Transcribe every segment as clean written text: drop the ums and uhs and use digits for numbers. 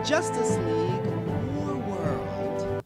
Justice League War World.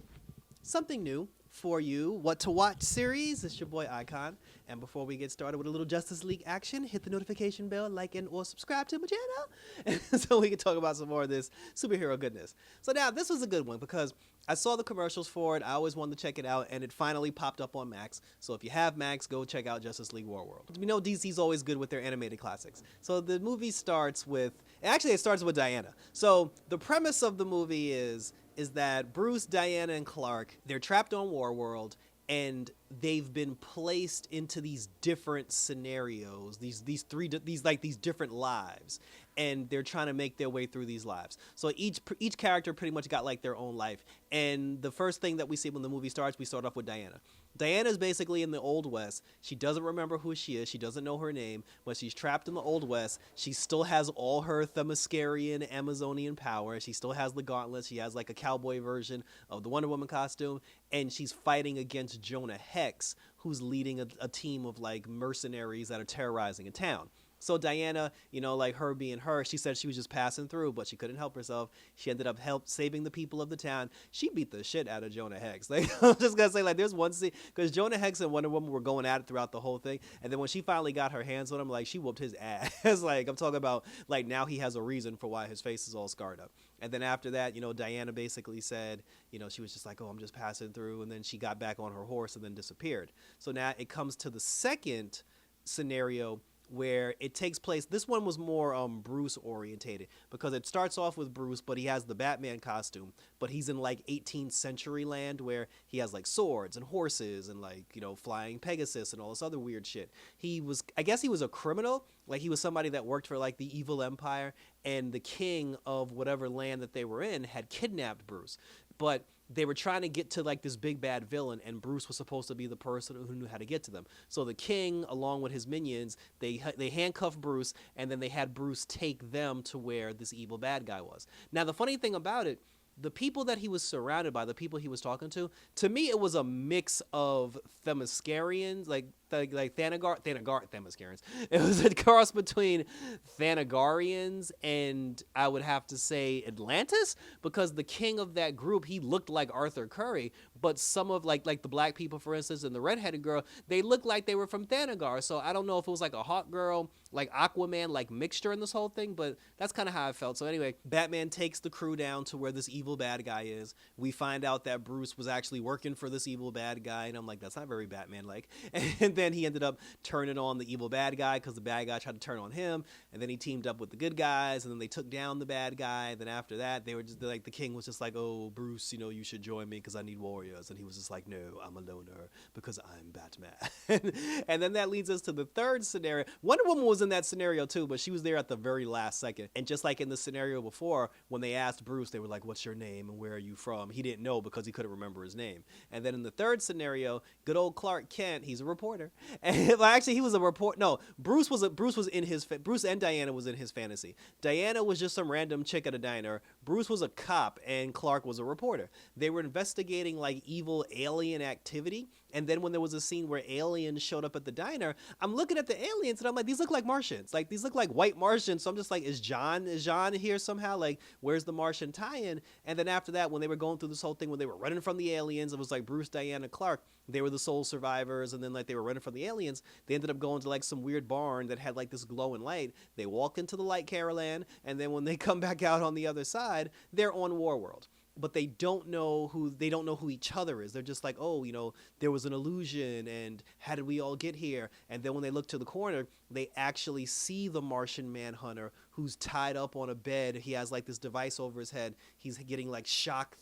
Something new for you, What to Watch series. It's your boy Icon. And before we get started with a little Justice League action, hit the notification bell, like and or subscribe to my channel so we can talk about some more of this superhero goodness. So now this was a good one because I saw the commercials for it. I always wanted to check it out, and it finally popped up on Max. So if you have Max, go check out Justice League War World. We know DC's always good with their animated classics. So the movie starts with, actually it starts with Diana. So the premise of the movie is that Bruce, Diana, and Clark, they're trapped on War World, and they've been placed into these different scenarios, these different lives, and they're trying to make their way through these lives. So each character pretty much got like their own life. And the first thing that we see when the movie starts, we start off with Diana. Diana's basically in the Old West. She doesn't remember who she is. She doesn't know her name, but she's trapped in the Old West. She still has all her Themyscirian, Amazonian power. She still has the gauntlets. She has like a cowboy version of the Wonder Woman costume, and she's fighting against Jonah Hex, who's leading a team of like mercenaries that are terrorizing a town. So Diana, you know, like her being her, she said she was just passing through, but she couldn't help herself. She ended up saving the people of the town. She beat the shit out of Jonah Hex. Like, I'm just gonna say, like, there's one scene, because Jonah Hex and Wonder Woman were going at it throughout the whole thing, and then when she finally got her hands on him, like, she whooped his ass. Like, I'm talking about, like, now he has a reason for why his face is all scarred up. And then after that, you know, Diana basically said, you know, she was just like, oh, I'm just passing through, and then she got back on her horse and then disappeared. So now it comes to the second scenario, where it takes place. This one was more Bruce orientated, because it starts off with Bruce, but he has the Batman costume, but he's in like 18th century land where he has like swords and horses and like, you know, flying Pegasus and all this other weird shit. I guess he was a criminal, like he was somebody that worked for like the evil empire, and the king of whatever land that they were in had kidnapped Bruce. But they were trying to get to like this big bad villain, and Bruce was supposed to be the person who knew how to get to them. So the king, along with his minions, they handcuffed Bruce, and then they had Bruce take them to where this evil bad guy was. Now the funny thing about it, the people that he was surrounded by, the people he was talking to me, it was a mix of Themyscirians, like Themyscirians. It was a cross between Thanagarians and, I would have to say, Atlantis, because the king of that group, he looked like Arthur Curry, but some of like the black people, for instance, and the redheaded girl, they looked like they were from Thanagar. So I don't know if it was like a hot girl, like Aquaman, like mixture in this whole thing, but that's kind of how I felt. So anyway, Batman takes the crew down to where this evil bad guy is. We find out that Bruce was actually working for this evil bad guy, and I'm like, that's not very Batman-like. And then he ended up turning on the evil bad guy because the bad guy tried to turn on him, and then he teamed up with the good guys, and then they took down the bad guy. And then after that, they were just like, the king was just like, oh, Bruce, you know, you should join me because I need warriors. And he was just like, no, I'm a loner because I'm Batman. And then that leads us to the third scenario. Wonder Woman was in that scenario too, but she was there at the very last second. And just like in the scenario before, when they asked Bruce, they were like, what's your name and where are you from? He didn't know because he couldn't remember his name. And then in the third scenario, good old Clark Kent, he's a reporter. And well, actually, he was a reporter. No, Bruce and Diana was in his fantasy. Diana was just some random chick at a diner. Bruce was a cop, and Clark was a reporter. They were investigating like evil alien activity. And then when there was a scene where aliens showed up at the diner, I'm looking at the aliens and I'm like, these look like Martians. Like, these look like white Martians. So I'm just like, is John here somehow? Like, where's the Martian tie-in? And then after that, when they were going through this whole thing, when they were running from the aliens, it was like Bruce, Diana, Clark. They were the sole survivors. And then like they were running from the aliens. They ended up going to like some weird barn that had like this glowing light. They walked into the light Carolan. And then when they come back out on the other side, they're on Warworld. But they don't know who each other is. They're just like, oh, you know, there was an illusion, and how did we all get here? And then when they look to the corner, they actually see the Martian Manhunter, who's tied up on a bed. He has like this device over his head. He's getting like shock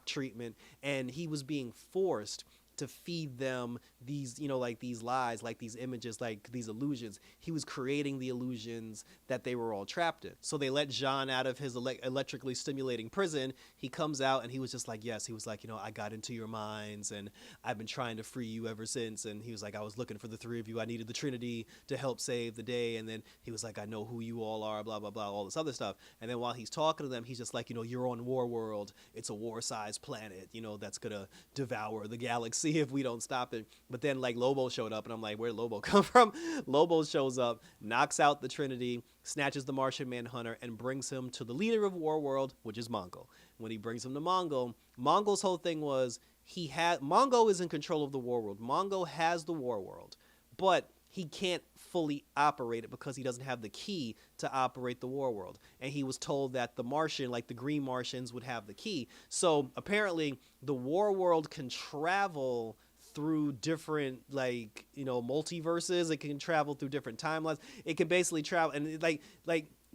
treatment, and he was being forced to feed them these, you know, like these lies, like these images, like these illusions. He was creating the illusions that they were all trapped in. So they let Jean out of his electrically stimulating prison. He comes out and he was just like, yes, he was like, you know, I got into your minds and I've been trying to free you ever since. And he was like, I was looking for the three of you. I needed the Trinity to help save the day. And then he was like, I know who you all are, blah, blah, blah, all this other stuff. And then while he's talking to them, he's just like, you know, you're on War World. It's a war-sized planet, you know, that's going to devour the galaxy. see if we don't stop it. But then like Lobo showed up, and I'm like, where'd Lobo come from? Lobo shows up, knocks out the Trinity, snatches the Martian Manhunter, and brings him to the leader of Warworld, which is Mongo. When he brings him to Mongo, Mongo's whole thing was Mongo is in control of the Warworld. Mongo has the Warworld, but he can't fully operate it because he doesn't have the key to operate the Warworld. And he was told that the Martian, like the Green Martians, would have the key. So apparently the Warworld can travel through different, like, multiverses. It can travel through different timelines. It can basically travel, and like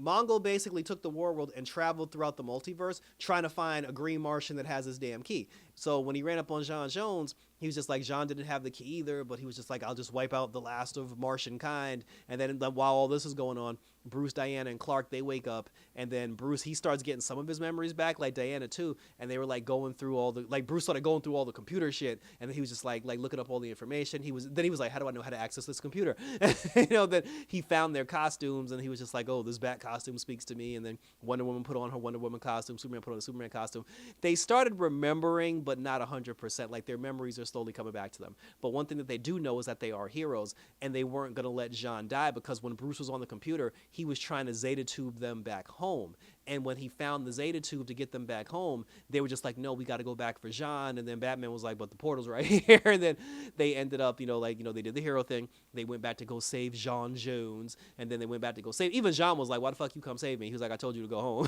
Mongo basically took the Warworld and traveled throughout the multiverse trying to find a Green Martian that has his damn key. So when he ran up on Jean Jones, he was just like, Jean didn't have the key either, but he was just like, I'll just wipe out the last of Martian kind. And then while all this is going on, Bruce, Diana, and Clark, they wake up, and then Bruce, he starts getting some of his memories back, like Diana too, and they were like going through Bruce started going through all the computer shit, and then he was just like looking up all the information. He was like, how do I know how to access this computer? Then he found their costumes, and he was just like, oh, this bat costume speaks to me, and then Wonder Woman put on her Wonder Woman costume, Superman put on a Superman costume. They started remembering, but not 100%, like their memories are slowly coming back to them. But one thing that they do know is that they are heroes, and they weren't going to let Jean die, because when Bruce was on the computer, he was trying to Zeta tube them back home. And when he found the Zeta tube to get them back home, they were just like, no, we got to go back for Jean. And then Batman was like, but the portal's right here. And then they ended up, they did the hero thing. They went back to go save Jean Jones. And then they went back to go save, even Jean was like, why the fuck you come save me? He was like, I told you to go home.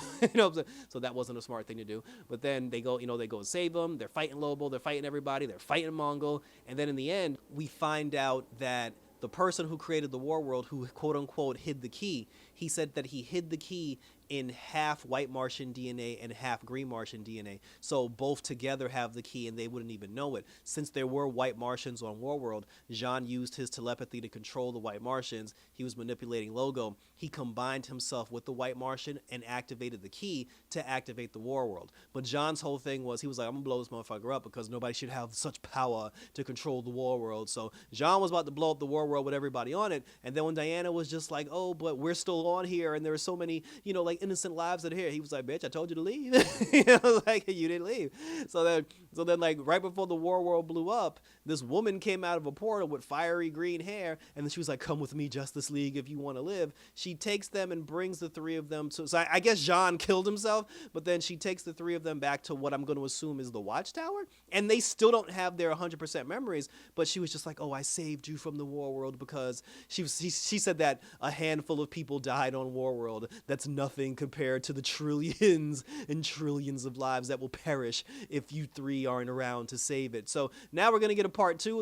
So that wasn't a smart thing to do. But then they go, they go and save him. They're fighting Lobo. They're fighting everybody. They're fighting Mongo. And then in the end, we find out that the person who created the Warworld, who quote unquote hid the key, he said that he hid the key in half white Martian DNA and half green Martian DNA. So both together have the key, and they wouldn't even know it. Since there were white Martians on Warworld, Jean used his telepathy to control the white Martians. He was manipulating Logo. He combined himself with the white Martian and activated the key to activate the Warworld. But Jean's whole thing was, he was like, I'm gonna blow this motherfucker up because nobody should have such power to control the Warworld. So Jean was about to blow up the Warworld with everybody on it. And then when Diana was just like, oh, but we're still on here, and there are so many, innocent lives that are here, he was like, bitch, I told you to leave. Like, you didn't leave. So then like right before the Warworld blew up, this woman came out of a portal with fiery green hair, and then she was like, come with me, Justice League, if you want to live. She takes them and brings the three of them to, so I guess Jean killed himself, but then she takes the three of them back to what I'm going to assume is the Watchtower, and they still don't have their 100% memories, but she was just like, oh, I saved you from the Warworld, because she said that a handful of people died on Warworld. That's nothing compared to the trillions and trillions of lives that will perish if you three aren't around to save it. So now we're going to get a part two.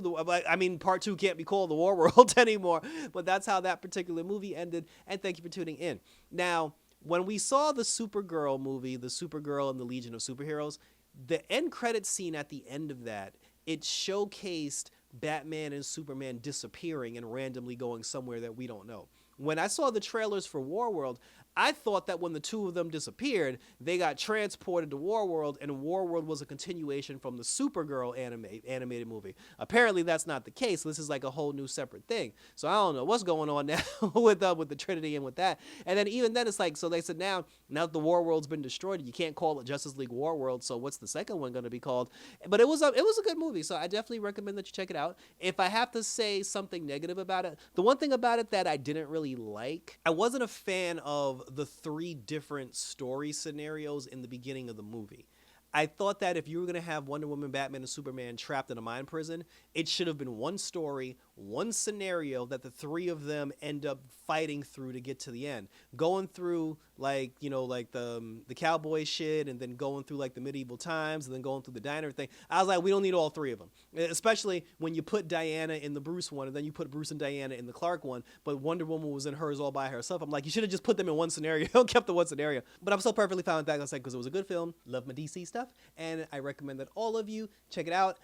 Part two can't be called the Warworld anymore, but that's how that particular movie ended, and thank you for tuning in. Now, when we saw the Supergirl movie, the Supergirl and the Legion of Superheroes, the end credits scene at the end of that, it showcased Batman and Superman disappearing and randomly going somewhere that we don't know. When I saw the trailers for Warworld, I thought that when the two of them disappeared, they got transported to Warworld, and Warworld was a continuation from the Supergirl animated movie. Apparently, that's not the case. This is like a whole new separate thing. So I don't know what's going on now with the Trinity and with that. And then even then, it's like, so they said now that the Warworld's been destroyed, you can't call it Justice League Warworld. So what's the second one going to be called? But it was a good movie, so I definitely recommend that you check it out. If I have to say something negative about it, the one thing about it that I didn't really like, I wasn't a fan of the three different story scenarios in the beginning of the movie. I thought that if you were going to have Wonder Woman, Batman, and Superman trapped in a mind prison, it should have been one story, one scenario that the three of them end up fighting through to get to the end. Going through the cowboy shit, and then going through like the medieval times, and then going through the diner thing. I was like, we don't need all three of them. Especially when you put Diana in the Bruce one, and then you put Bruce and Diana in the Clark one, but Wonder Woman was in hers all by herself. I'm like, you should have just put them in one scenario, kept the one scenario. But I'm so perfectly fine with that, because it was a good film. Love my DC stuff. And I recommend that all of you check it out.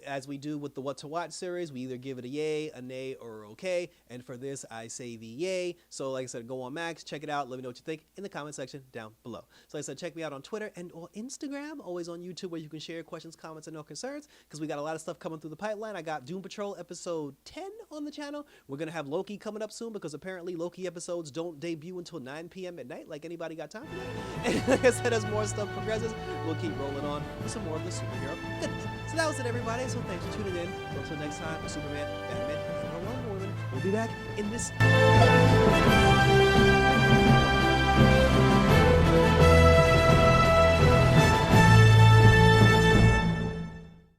As we do with the What to Watch series, we either give it a yay, a nay, or okay. And for this, I say the yay. So like I said, go on Max, check it out. Let me know what you think in the comment section down below. So like I said, check me out on Twitter and or Instagram. Always on YouTube, where you can share questions, comments, and no concerns, because we got a lot of stuff coming through the pipeline. I got Doom Patrol episode 10 on the channel. We're going to have Loki coming up soon, because apparently Loki episodes don't debut until 9 p.m. at night. Like, anybody got time for that? And like I said, as more stuff progresses, we'll keep rolling on with some more of the superhero goodness. So that was it, everybody. So thanks for tuning in. So until next time, Superman, Batman, and Wonder Woman. We'll be back in this.